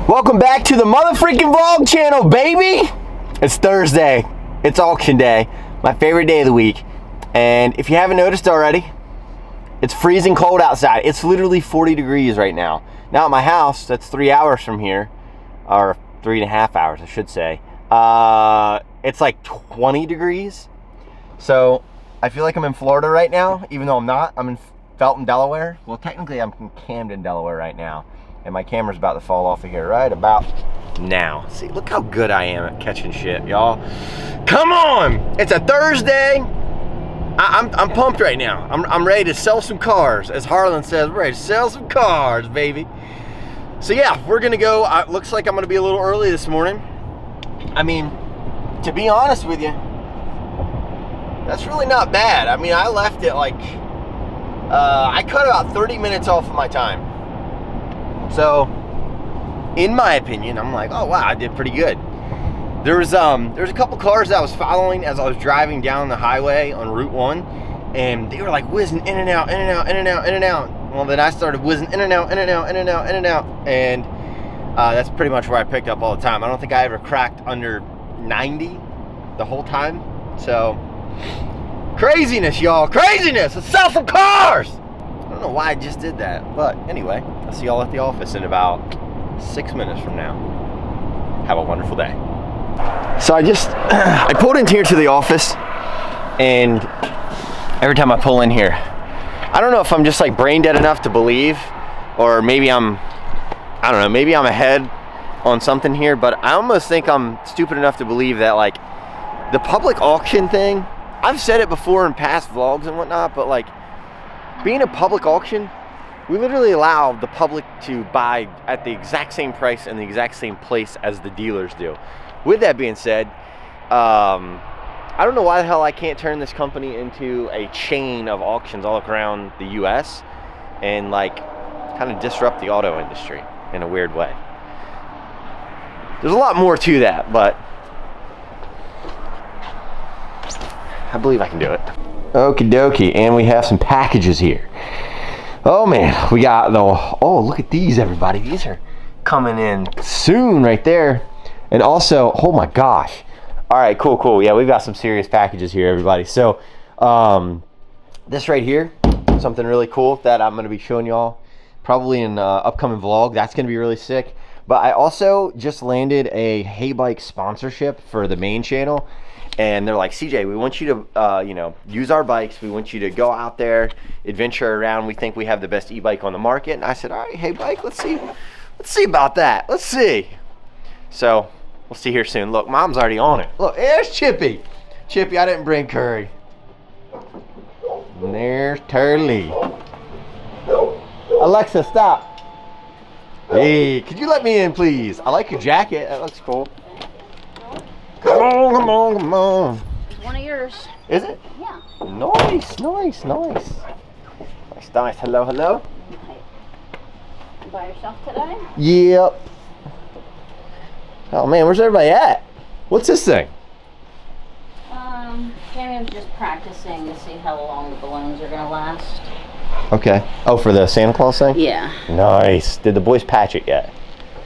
Welcome back to the motherfreaking vlog channel, baby! It's Thursday. It's auction day. My favorite day of the week. And if you haven't noticed already, it's freezing cold outside. It's literally 40 degrees right now. Now at my house, that's 3 hours from here, or 3.5 hours, I should say. It's like 20 degrees. So I feel like I'm in Florida right now, even though I'm not. I'm in Felton, Delaware. Well, technically I'm in Camden, Delaware right now. And my camera's about to fall off of here right about now. See, look how good I am at catching shit, y'all. Come on! It's a Thursday. I'm pumped right now. I'm ready to sell some cars. As Harlan says, we're ready to sell some cars, baby. So yeah, we're gonna go. Looks like I'm gonna be a little early this morning. I mean, to be honest with you, that's really not bad. I mean, I left it like, I cut about 30 minutes off of my time. So, in my opinion, I'm like, oh wow, I did pretty good. There's a couple cars that I was following as I was driving down the highway on Route 1, and they were like whizzing in and out, in and out, in and out, in and out. Well, then I started whizzing in and out, in and out, in and out, in and out, and that's pretty much where I picked up all the time. I don't think I ever cracked under 90 the whole time. So, craziness, y'all, craziness! Let's sell some cars! I don't know why I just did that, but anyway, I'll see y'all at the office in about 6 minutes from now. Have a wonderful day. So I pulled into here to the office, and every time I pull in here, I don't know if I'm just like brain dead enough to believe, or maybe I don't know, maybe I'm ahead on something here, but I almost think I'm stupid enough to believe that like the public auction thing, I've said it before in past vlogs and whatnot, but like being a public auction, we literally allow the public to buy at the exact same price and the exact same place as the dealers do. With that being said, I don't know why the hell I can't turn this company into a chain of auctions all around the US and like kind of disrupt the auto industry in a weird way. There's a lot more to that, but I believe I can do it. Okie dokie, and we have some packages here. Oh man, we got the, oh look at these everybody. These are coming in soon right there. And also, oh my gosh. All right, cool. Yeah, we've got some serious packages here, everybody. So, this right here, something really cool that I'm gonna be showing y'all probably in an upcoming vlog. That's gonna be really sick. But I also just landed a Hey Bike sponsorship for the main channel. And they're like, CJ, we want you to, you know, use our bikes. We want you to go out there, adventure around. We think we have the best e-bike on the market. And I said, all right, Hey Bike, let's see about that. Let's see. So we'll see here soon. Look, Mom's already on it. Look, there's Chippy. Chippy, I didn't bring Curry. And there's Turley. Alexa, stop. Hey, could you let me in, please? I like your jacket. That looks cool. Come on. It's one of yours. Is it? Yeah. Nice. Hello. You by yourself today? Yep. Oh man, where's everybody at? What's this thing? Jamie was just practicing to see how long the balloons are gonna last. Okay. Oh, for the Santa Claus thing? Yeah. Nice. Did the boys patch it yet?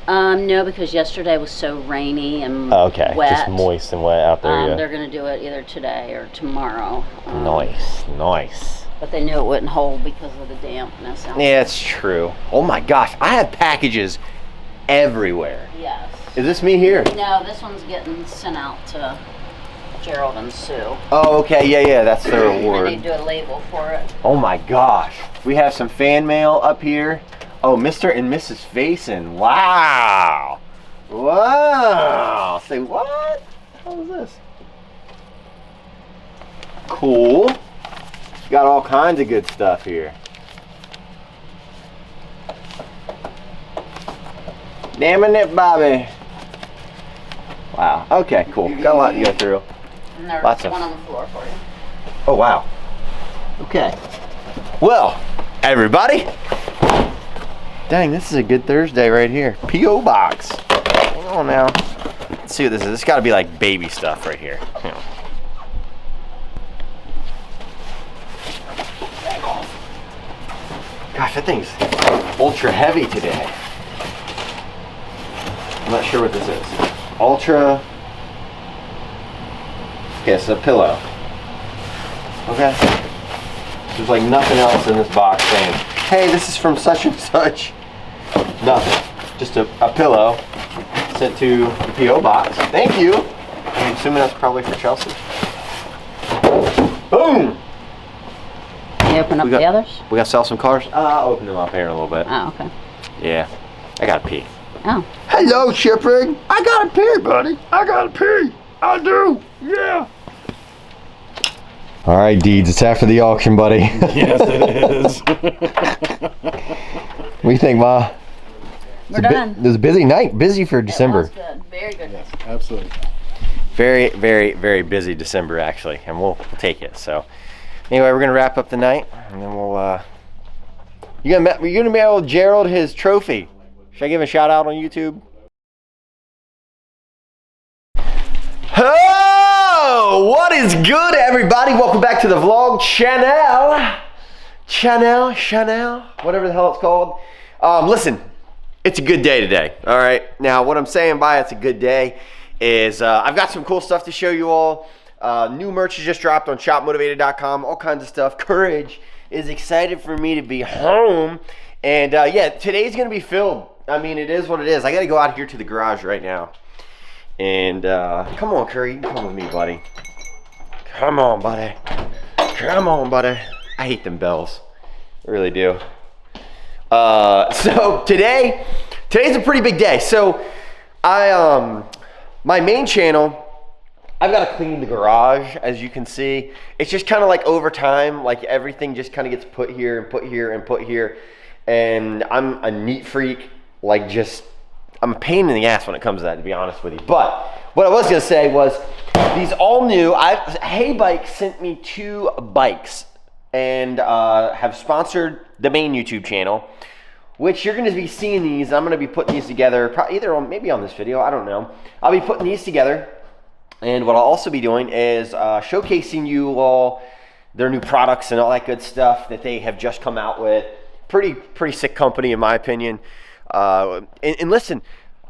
No, because yesterday was so rainy and okay. wet. Just moist and wet out there. Yeah. They're gonna do it either today or tomorrow. Nice. But they knew it wouldn't hold because of the dampness. Yeah, it's true. Oh my gosh, I have packages everywhere. Yes. Is this me here? No, this one's getting sent out to Gerald and Sue. Oh, okay. Yeah, that's their reward. And they do a label for it. Oh my gosh. We have some fan mail up here. Oh, Mr. and Mrs. Faison. Wow. Say what? What is this? Cool. Got all kinds of good stuff here. Damn it, Bobby. Wow. Okay, cool. Got a lot to go through. And there's Lots one on the floor for you. Oh, wow. Okay. Well, everybody. Dang, this is a good Thursday right here. P.O. Box. Hang on now. Let's see what this is. This got to be like baby stuff right here. Hang on. Gosh, that thing's ultra heavy today. I'm not sure what this is. Ultra. Okay, it's a pillow. Okay. There's like nothing else in this box saying, hey, this is from such and such. Nothing. Just a pillow sent to the P.O. box. Thank you. I'm assuming that's probably for Chelsea. Boom! You open up the others? We gotta sell some cars? I'll open them up here in a little bit. Oh, okay. Yeah. I gotta pee. Oh. Hello, Shiprig. I gotta pee, buddy. I gotta pee. I do. Yeah. All right, Deeds. It's after the auction, buddy. Yes, it is. What do you think, Ma? We're done. It was a busy night. Busy for December. It was good. Very good. Yes, absolutely. Very, very, very busy December, actually. And we'll take it. So, anyway, we're going to wrap up the night. And then we'll... You're gonna mail Gerald his trophy. Should I give him a shout out on YouTube? Oh, what is good, everybody? Welcome back to the vlog channel, whatever the hell it's called. Listen, it's a good day today. All right. Now, what I'm saying by it's a good day is I've got some cool stuff to show you all. New merch has just dropped on shopmotivated.com. All kinds of stuff. Courage is excited for me to be home, and yeah, today's gonna be filled. I mean, it is what it is. I gotta go out here to the garage right now, and come on, Curry, you can come with me, buddy. Come on, buddy. Come on, buddy. I hate them bells, I really do. So today's a pretty big day. So my main channel, I've got to clean the garage, as you can see. It's just kind of like over time, like everything just kind of gets put here and put here and put here. And I'm a neat freak, like I'm a pain in the ass when it comes to that, to be honest with you. But what I was gonna say was, these all new, Hey Bike sent me 2 bikes and have sponsored the main YouTube channel, which you're gonna be seeing these. I'm gonna be putting these together, either maybe on this video, I don't know. I'll be putting these together. And what I'll also be doing is showcasing you all their new products and all that good stuff that they have just come out with. Pretty sick company, in my opinion. And listen,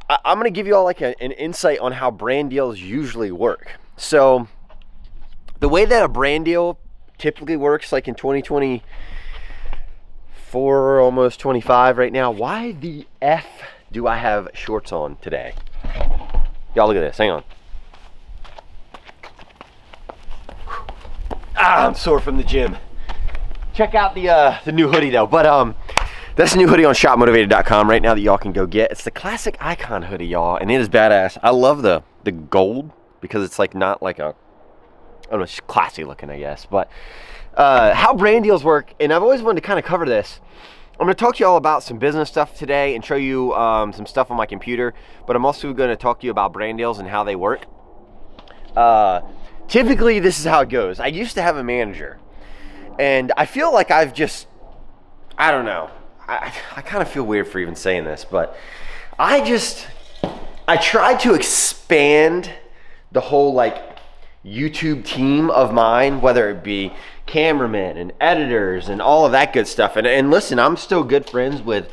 I'm going to give you all like an insight on how brand deals usually work. So the way that a brand deal typically works, like in 2024, almost 25 right now. Why the F do I have shorts on today? Y'all look at this. Hang on. I'm sore from the gym. Check out the new hoodie though. But that's a new hoodie on shopmotivated.com right now that y'all can go get. It's the classic icon hoodie, y'all, and it is badass. I love the gold because it's like not like I don't know, it's just classy looking, I guess. But how brand deals work, and I've always wanted to kind of cover this. I'm going to talk to you all about some business stuff today and show you some stuff on my computer. But I'm also going to talk to you about brand deals and how they work. Typically, this is how it goes. I used to have a manager, and I feel like I don't know. I kind of feel weird for even saying this, but I tried to expand the whole like YouTube team of mine, whether it be cameramen and editors and all of that good stuff. And listen, I'm still good friends with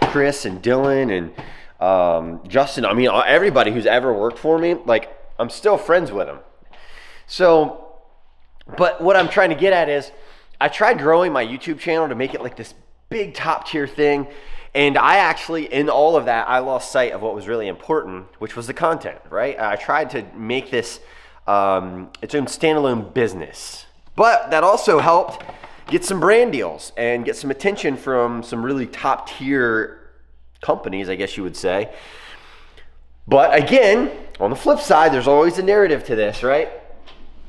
Chris and Dylan and Justin. I mean, everybody who's ever worked for me, like I'm still friends with them. So, but what I'm trying to get at is I tried growing my YouTube channel to make it like this big top tier thing. And I actually, in all of that, I lost sight of what was really important, which was the content, right? I tried to make this its own standalone business. But that also helped get some brand deals and get some attention from some really top tier companies, I guess you would say. But again, on the flip side, there's always a narrative to this, right?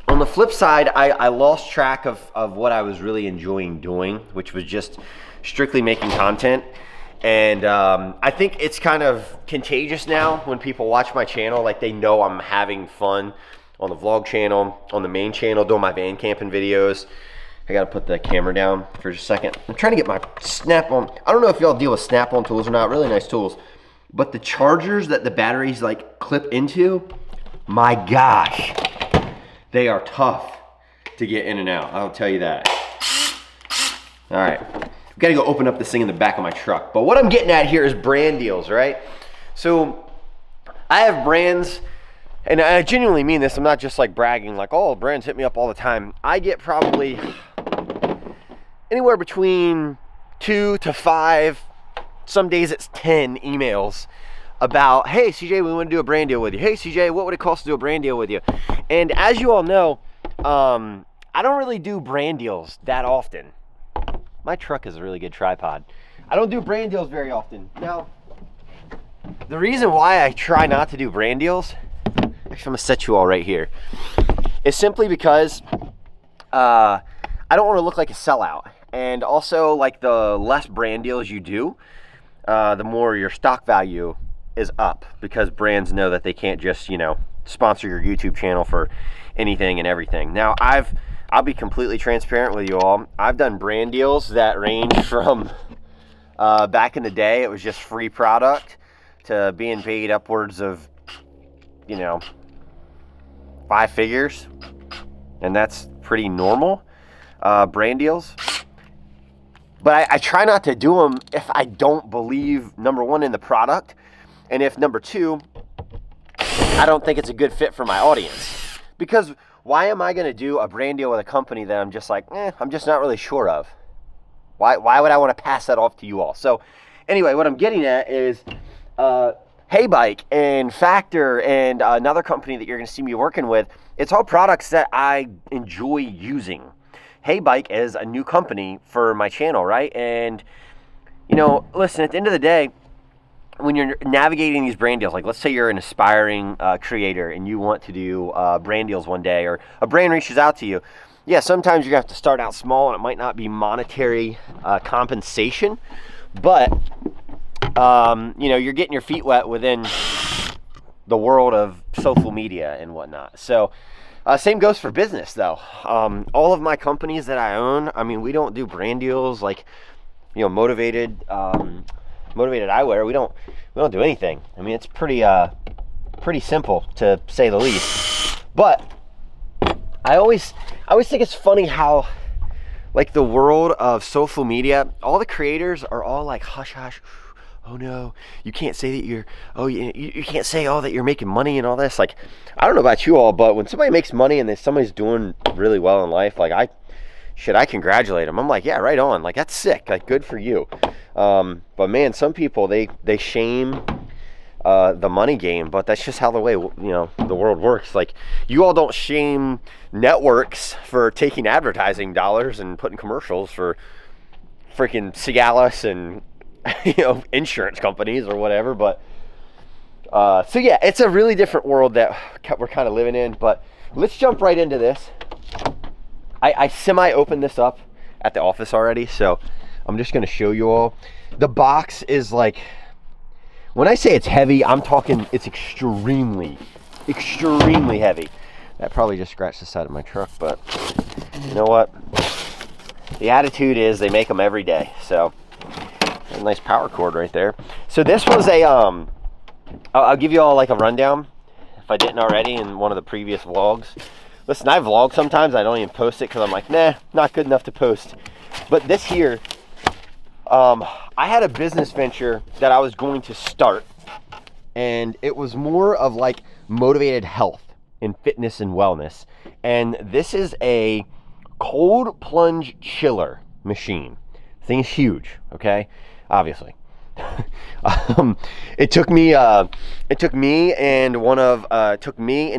On the flip side, I lost track of what I was really enjoying doing, which was just strictly making content. And I think it's kind of contagious now when people watch my channel, like they know I'm having fun on the vlog channel, on the main channel, doing my van camping videos. I gotta put the camera down for just a second. I'm trying to get my Snap-on. I don't know if y'all deal with Snap-on tools or not, really nice tools. But the chargers that the batteries like clip into, my gosh, they are tough to get in and out. I'll tell you that. All right, I've got to go open up this thing in the back of my truck. But what I'm getting at here is brand deals, right? So I have brands, and I genuinely mean this. I'm not just like bragging like, oh, brands hit me up all the time. I get probably anywhere between 2 to 5, some days it's 10 emails about, hey CJ, we want to do a brand deal with you. Hey CJ, what would it cost to do a brand deal with you? And as you all know, I don't really do brand deals that often. My truck is a really good tripod. I don't do brand deals very often. Now, the reason why I try not to do brand deals, actually I'm gonna set you all right here, is simply because I don't want to look like a sellout. And also, like, the less brand deals you do, the more your stock value is up, because brands know that they can't just, you know, sponsor your YouTube channel for anything and everything. Now, I'll be completely transparent with you all. I've done brand deals that range from back in the day, it was just free product, to being paid upwards of, you know, 5 figures, and that's pretty normal, brand deals. But I try not to do them if I don't believe, number one, in the product, and if, number two, I don't think it's a good fit for my audience. Because why am I going to do a brand deal with a company that I'm just like, I'm just not really sure of? Why would I want to pass that off to you all? So anyway, what I'm getting at is Hey Bike and Factor and another company that you're going to see me working with, it's all products that I enjoy using. Hey Bike is a new company for my channel, right? And, you know, listen, at the end of the day, when you're navigating these brand deals, like let's say you're an aspiring creator and you want to do brand deals one day, or a brand reaches out to you. Yeah, sometimes you're going to have to start out small, and it might not be monetary compensation, but, you know, you're getting your feet wet within the world of social media and whatnot. So, same goes for business, though. All of my companies that I own, I mean, we don't do brand deals like, you know, motivated eyewear. We don't do anything. I mean, it's pretty simple, to say the least. But I always think it's funny how, like, the world of social media, all the creators are all like, hush hush. Oh no, you can't say that you can't say all that you're making money and all this. Like, I don't know about you all, but when somebody makes money and somebody's doing really well in life, like, I congratulate them. I'm like, yeah, right on. Like, that's sick. Like, good for you. But man, some people, they shame the money game, but that's just how the way, you know, the world works. Like, you all don't shame networks for taking advertising dollars and putting commercials for freaking Cialis and, you know, insurance companies or whatever. But so yeah, it's a really different world that we're kind of living in. But let's jump right into this. I semi-opened this up at the office already, so I'm just going to show you all. The box is like, when I say it's heavy, I'm talking it's extremely heavy. That probably just scratched the side of my truck, but you know what? The attitude is they make them every day. So a nice power cord right there. So this was a, I'll give you all like a rundown if I didn't already in one of the previous vlogs. Listen, I vlog sometimes, I don't even post it because I'm like, nah, not good enough to post. But this here, I had a business venture that I was going to start, and it was more of like motivated health and fitness and wellness. And this is a cold plunge chiller machine. The thing is huge, okay? Obviously. It took me an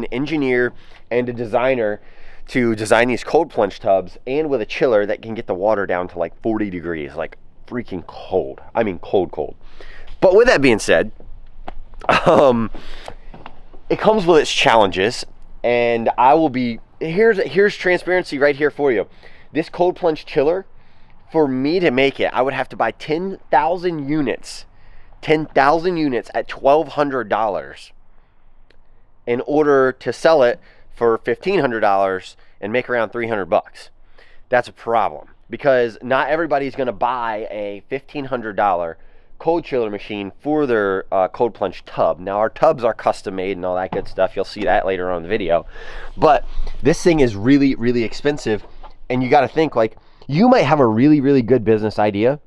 engineer and a designer to design these cold plunge tubs, and with a chiller that can get the water down to like 40 degrees, like freaking cold. I mean, cold. But with that being said, it comes with its challenges, and here's transparency right here for you. This cold plunge chiller, for me to make it, I would have to buy 10,000 units at $1,200 in order to sell it for $1,500 and make around $300. That's a problem, because not everybody's going to buy a $1,500 cold chiller machine for their cold plunge tub. Now, our tubs are custom made and all that good stuff. You'll see that later on in the video. But this thing is really, really expensive, and you got to think, like, you might have a really, really good business idea,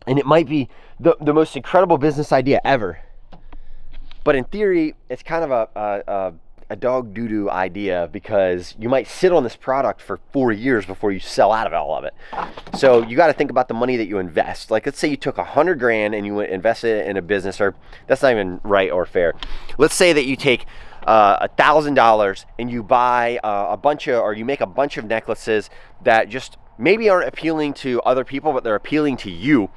and it might be the most incredible business idea ever. But in theory, it's kind of a dog doo-doo idea, because you might sit on this product for 4 years before you sell out of all of it. So you got to think about the money that you invest. Like, let's say you took 100 grand and you invested it in a business, or that's not even right or fair. Let's say that you take $1,000 and you buy you make a bunch of necklaces that just maybe aren't appealing to other people, but they're appealing to you.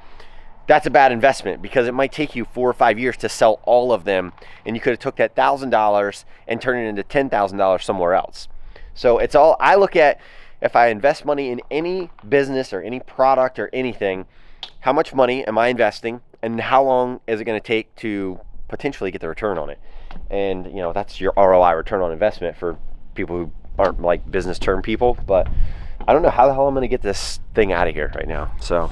That's a bad investment, because it might take you 4 or 5 years to sell all of them, and you could have took that $1,000 and turned it into $10,000 somewhere else. So it's all, I look at, if I invest money in any business or any product or anything, how much money am I investing, and how long is it going to take to potentially get the return on it? And you know, that's your ROI, return on investment, for people who aren't like business term people. But I don't know how the hell I'm going to get this thing out of here right now. So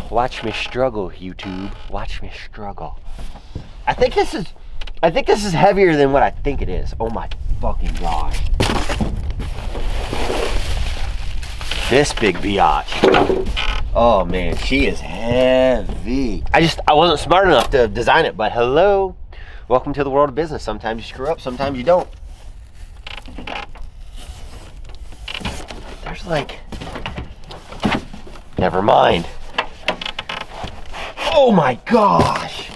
watch me struggle, YouTube. Watch me struggle. I think this is heavier than what I think it is. Oh my fucking gosh. This big biatch. Oh man, she is heavy. I wasn't smart enough to design it, but hello. Welcome to the world of business. Sometimes you screw up, sometimes you don't. There's like, never mind. Oh my gosh.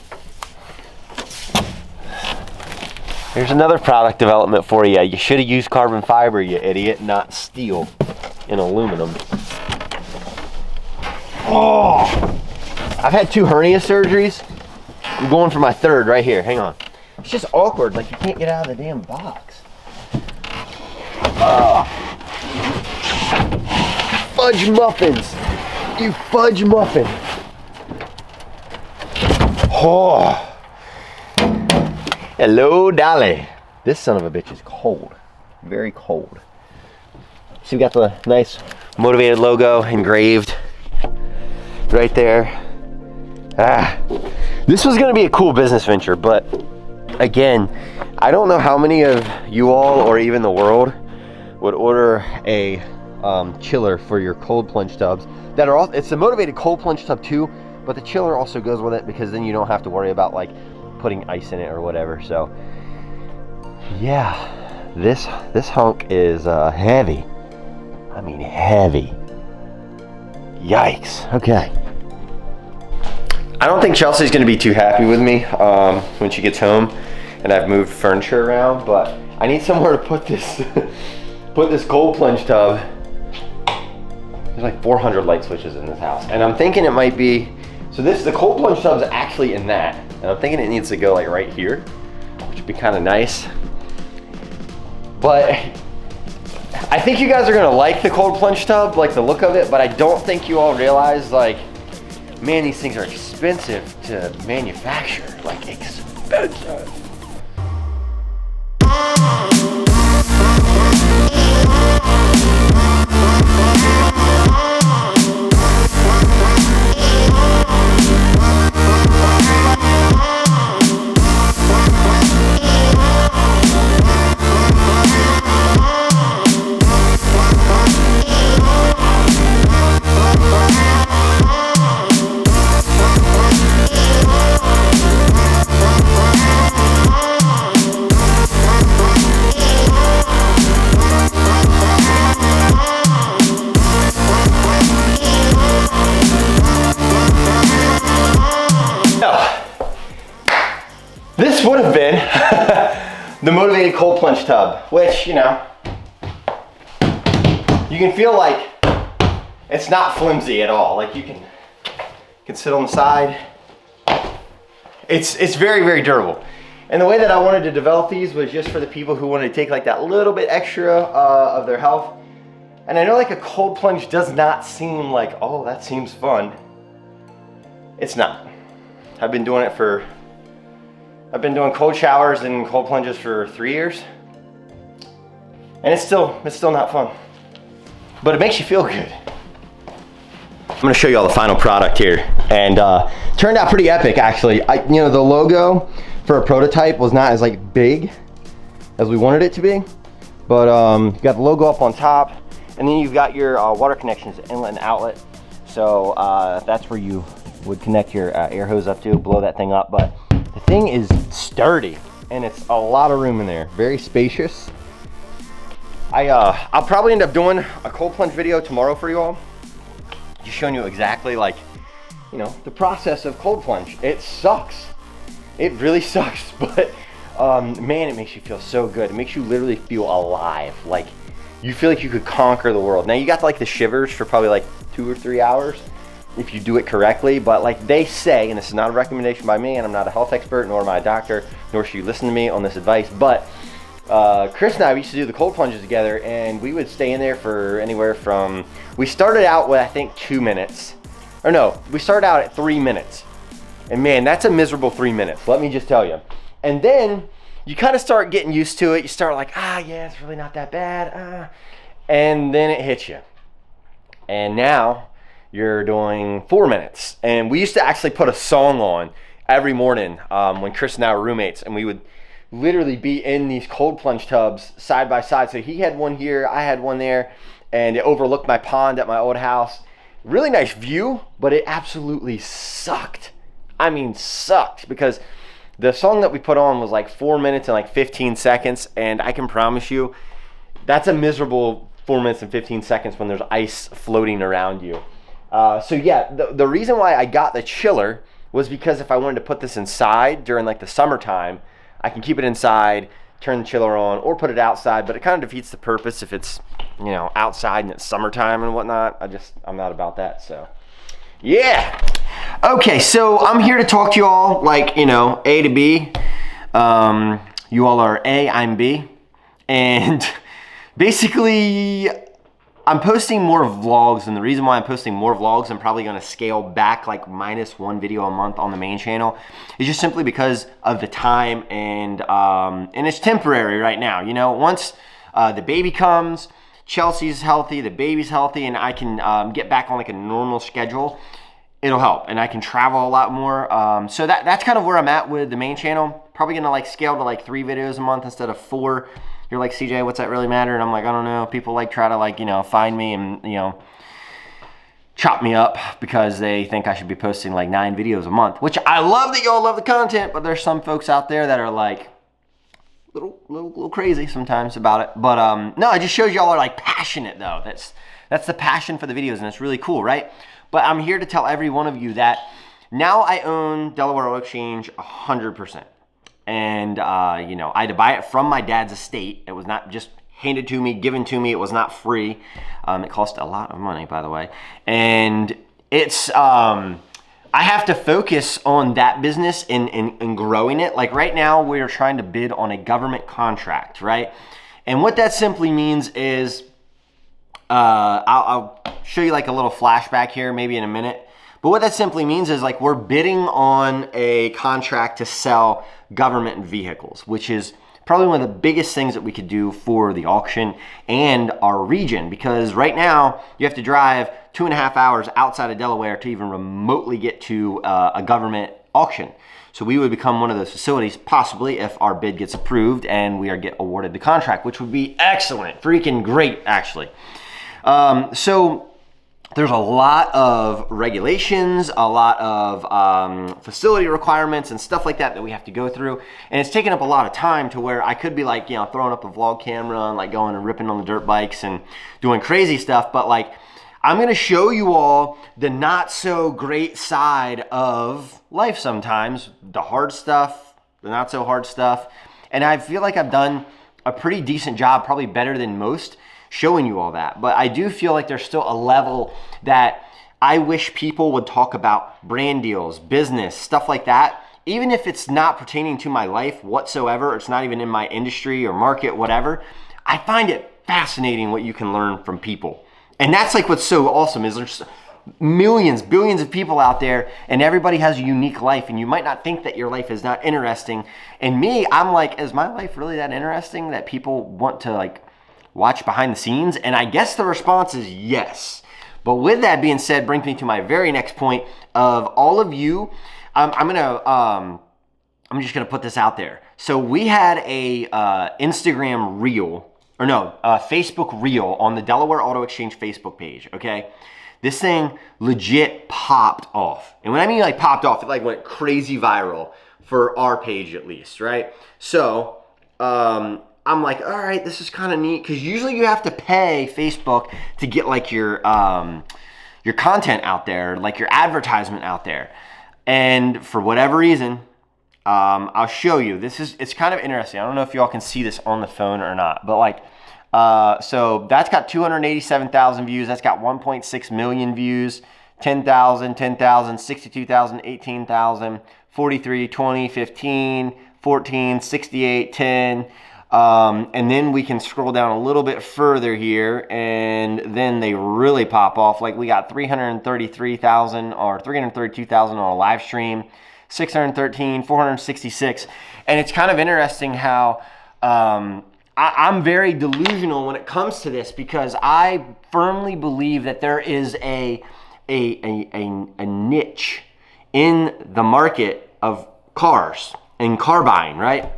Here's another product development for you. You should have used carbon fiber, you idiot, not steel and aluminum. Oh, I've had 2 hernia surgeries. I'm going for my 3rd right here. Hang on. It's just awkward, like you can't get out of the damn box. Oh. Fudge muffins. You fudge muffin. Oh. Hello, Dolly. This son of a bitch is cold. Very cold. So we got the nice Motivated logo engraved right there. This was gonna be a cool business venture, but again, I don't know how many of you all, or even the world, would order a chiller for your cold plunge tubs that are all, it's a Motivated cold plunge tub too, but the chiller also goes with it, because then you don't have to worry about like putting ice in it or whatever. So yeah, this hunk is heavy. I mean heavy. Yikes. Okay. I don't think Chelsea's gonna be too happy with me when she gets home and I've moved furniture around, but I need somewhere to put this put this cold plunge tub. There's like 400 light switches in this house, and I'm thinking it might be, so the cold plunge tub's actually in that, and I'm thinking it needs to go like right here, which would be kind of nice. But I think you guys are gonna like the cold plunge tub, like the look of it, but I don't think you all realize, like, man, these things are expensive to manufacture, like expensive. This would have been the Motivated cold plunge tub, which, you know, you can feel like it's not flimsy at all. Like you can sit on the side. It's very, very durable. And the way that I wanted to develop these was just for the people who wanted to take like that little bit extra of their health. And I know like a cold plunge does not seem like, oh, that seems fun. It's not. I've been doing cold showers and cold plunges for 3 years. And it's still not fun. But it makes you feel good. I'm gonna show you all the final product here. And turned out pretty epic actually. You know, the logo for a prototype was not as like big as we wanted it to be. But you got the logo up on top, and then you've got your water connections, inlet and outlet. So that's where you would connect your air hose up to, blow that thing up. But The thing is sturdy, and it's a lot of room in there. Very spacious. I'll probably end up doing a cold plunge video tomorrow for you all. Just showing you exactly like, you know, the process of cold plunge. It sucks. It really sucks, but man, it makes you feel so good. It makes you literally feel alive. Like you feel like you could conquer the world. Now you got like the shivers for probably like 2 or 3 hours if you do it correctly, but like they say, and this is not a recommendation by me, and I'm not a health expert, nor am I a doctor, nor should you listen to me on this advice, but Chris and I used to do the cold plunges together, and we would stay in there for anywhere from, we started out with I think 2 minutes, or no, we started out at 3 minutes, and man, that's a miserable 3 minutes, let me just tell you. And then you kind of start getting used to it. You start like, yeah, it's really not that bad, and then it hits you, and now you're doing 4 minutes. And we used to actually put a song on every morning when Chris and I were roommates, and we would literally be in these cold plunge tubs side by side. So he had one here, I had one there, and it overlooked my pond at my old house. Really nice view, but it absolutely sucked. I mean, sucked, because the song that we put on was like 4 minutes and like 15 seconds, and I can promise you, that's a miserable 4 minutes and 15 seconds when there's ice floating around you. So yeah, the reason why I got the chiller was because if I wanted to put this inside during like the summertime, I can keep it inside, turn the chiller on, or put it outside, but it kind of defeats the purpose if it's, you know, outside and it's summertime and whatnot. I'm not about that, so yeah. Okay, so I'm here to talk to you all like, you know, A to B. You all are A, I'm B, and basically I'm posting more vlogs, and the reason why I'm posting more vlogs, I'm probably gonna scale back like -1 video a month on the main channel, is just simply because of the time, and it's temporary right now. You know, once the baby comes, Chelsea's healthy, the baby's healthy, and I can get back on like a normal schedule, it'll help, and I can travel a lot more. So that's kind of where I'm at with the main channel. Probably gonna like scale to like 3 videos a month instead of 4. You're like, CJ, what's that really matter? And I'm like, I don't know. People like try to like, you know, find me and, you know, chop me up because they think I should be posting like 9 videos a month, which I love that y'all love the content, but there's some folks out there that are like little crazy sometimes about it. But no, it just shows y'all are like passionate though. That's the passion for the videos, and it's really cool, right? But I'm here to tell every one of you that now I own Delaware Auto Exchange 100%. And, you know, I had to buy it from my dad's estate. It was not just handed to me, given to me. It was not free. It cost a lot of money, by the way. And it's, I have to focus on that business and growing it. Like right now, we're trying to bid on a government contract, right? And what that simply means is, I'll show you like a little flashback here, maybe in a minute. But what that simply means is like we're bidding on a contract to sell government vehicles, which is probably one of the biggest things that we could do for the auction and our region, because right now you have to drive 2.5 hours outside of Delaware to even remotely get to a government auction. So we would become one of those facilities, possibly, if our bid gets approved and we get awarded the contract, which would be excellent, freaking great, actually. So there's a lot of regulations, a lot of facility requirements and stuff like that that we have to go through. And it's taken up a lot of time to where I could be like, you know, throwing up a vlog camera and like going and ripping on the dirt bikes and doing crazy stuff. But like, I'm gonna show you all the not so great side of life sometimes, the hard stuff, the not so hard stuff. And I feel like I've done a pretty decent job, probably better than most, showing you all that. But I do feel like there's still a level that I wish people would talk about: brand deals, business, stuff like that. Even if it's not pertaining to my life whatsoever, it's not even in my industry or market, whatever, I find it fascinating what you can learn from people. And that's like what's so awesome, is there's millions, billions of people out there, and everybody has a unique life, and you might not think that your life is not interesting. And me, I'm like, is my life really that interesting that people want to like watch behind the scenes? And I guess the response is yes. But with that being said, brings me to my very next point of all of you. I'm just gonna put this out there. So we had a Instagram reel, or no, Facebook reel on the Delaware Auto Exchange Facebook page, okay? This thing legit popped off. And when I mean like popped off, it like went crazy viral. for our page at least, right? So I'm like, all right, this is kind of neat, because usually you have to pay Facebook to get like your content out there, like your advertisement out there. And for whatever reason, I'll show you. It's kind of interesting. I don't know if y'all can see this on the phone or not, but like, so that's got 287,000 views. That's got 1.6 million views, 10,000, 10,000, 62,000, 18,000, 43, 20, 15, 14, 68, 10. And then we can scroll down a little bit further here, and then they really pop off. Like we got 333,000 or 332,000 on a live stream, 613, 466. And it's kind of interesting how I'm very delusional when it comes to this, because I firmly believe that there is a niche in the market of cars and car buying, right?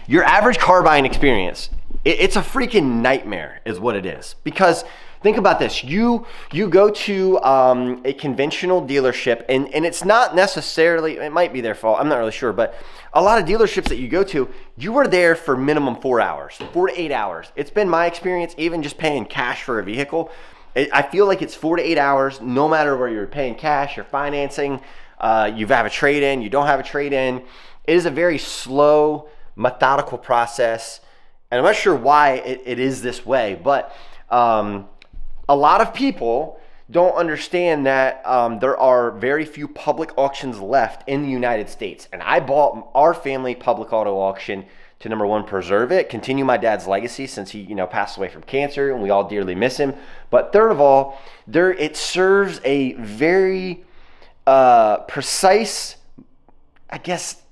Your average car buying experience, it's a freaking nightmare is what it is. Because think about this, you go to a conventional dealership, and it's not necessarily, it might be their fault, I'm not really sure, but a lot of dealerships that you go to, you are there for minimum 4 hours, 4 to 8 hours. It's been my experience, even just paying cash for a vehicle, I feel like it's 4 to 8 hours, no matter where you're paying cash, you're financing, you have a trade-in, you don't have a trade-in. It is a very slow, methodical process, and I'm not sure why it is this way, but a lot of people don't understand that there are very few public auctions left in the United States. And I bought our family public auto auction to, number one, preserve it, continue my dad's legacy, since he passed away from cancer and we all dearly miss him. But third of all, it serves a very precise, I guess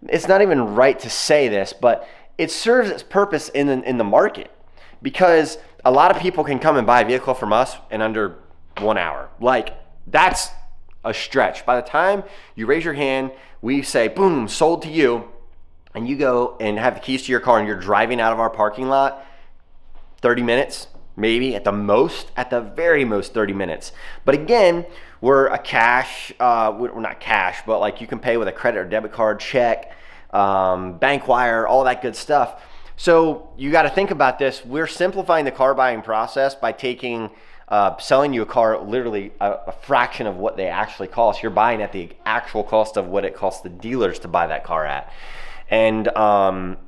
it's not even right to say this, but it serves its purpose in the market, because a lot of people can come and buy a vehicle from us in under 1 hour. Like, that's a stretch. By the time you raise your hand, we say, boom, sold to you, and you go and have the keys to your car and you're driving out of our parking lot, 30 minutes, maybe at the very most 30 minutes. But again, we're a cash, we're not cash, but like you can pay with a credit or debit card, check, bank wire, all that good stuff. So you got to think about this. We're simplifying the car buying process by selling you a car literally a fraction of what they actually cost. You're buying at the actual cost of what it costs the dealers to buy that car at. And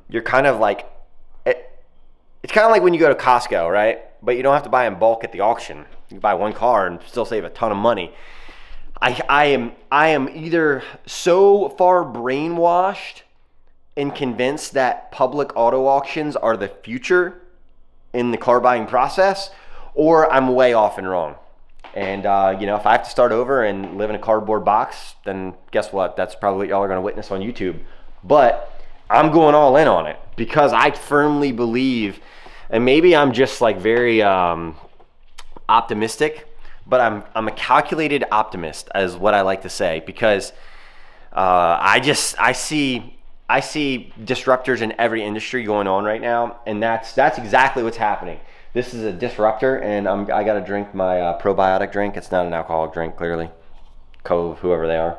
you're kind of like, it's kind of like when you go to Costco, right? But you don't have to buy in bulk at the auction. You can buy one car and still save a ton of money. I am either so far brainwashed and convinced that public auto auctions are the future in the car buying process, or I'm way off and wrong. And if I have to start over and live in a cardboard box, then guess what? That's probably what y'all are going to witness on YouTube. But I'm going all in on it, because I firmly believe, and maybe I'm just like very optimistic, but I'm a calculated optimist, is what I like to say, because I see disruptors in every industry going on right now, and that's exactly what's happening. This is a disruptor, and I got to drink my probiotic drink. It's not an alcoholic drink, clearly. Cove, whoever they are.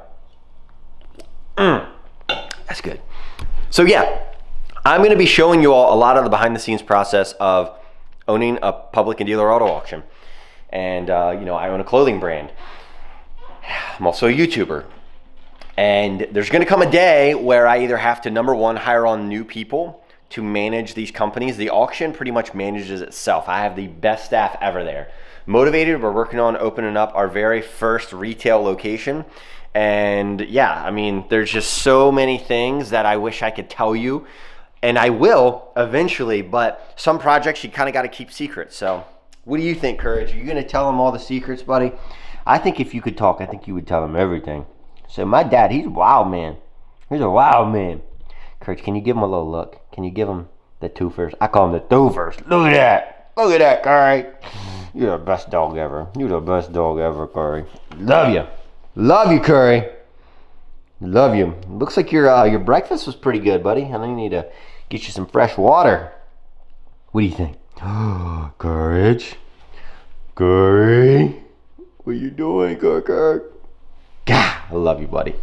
That's good. So yeah, I'm going to be showing you all a lot of the behind-the-scenes process of owning a public and dealer auto auction. And I own a clothing brand. I'm also a YouTuber. And there's going to come a day where I either have to, number one, hire on new people to manage these companies. The auction pretty much manages itself. I have the best staff ever there. Motivated, we're working on opening up our very first retail location. And yeah, I mean, there's just so many things that I wish I could tell you. And I will eventually, but some projects you kind of got to keep secret. So what do you think, Courage? Are you going to tell them all the secrets, buddy? I think if you could talk, I think you would tell them everything. So my dad, he's a wild man. He's a wild man. Courage, can you give him a little look? Can you give him the twofers? I call him the twofers. Look at that. Look at that, Curry. You're the best dog ever. You're the best dog ever, Curry. Love you. Love you, Curry. Love you. Looks like your breakfast was pretty good, buddy. I know you need to get you some fresh water. What do you think? Courage. Curry. What are you doing, Curry? God, I love you, buddy.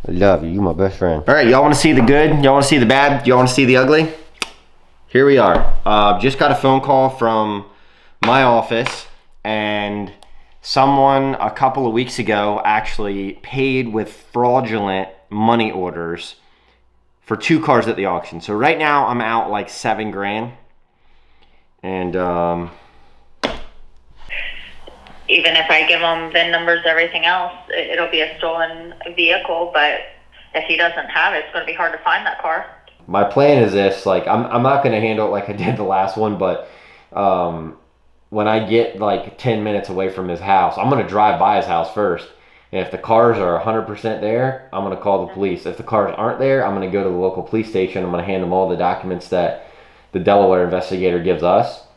I love you. You my best friend. All right, y'all want to see the good? Y'all want to see the bad? Y'all want to see the ugly? Here we are. Just got a phone call from my office, and someone a couple of weeks ago actually paid with fraudulent money orders for 2 cars at the auction. So right now I'm out like 7 grand. And even if I give him VIN numbers, everything else, it'll be a stolen vehicle. But if he doesn't have it, it's going to be hard to find that car. my plan is this, like I'm not going to handle it like I did the last one, but when I get like 10 minutes away from his house, I'm going to drive by his house first. And if the cars are 100% there, I'm going to call the police. If the cars aren't there, I'm going to go to the local police station. I'm going to hand them all the documents that the Delaware investigator gives us.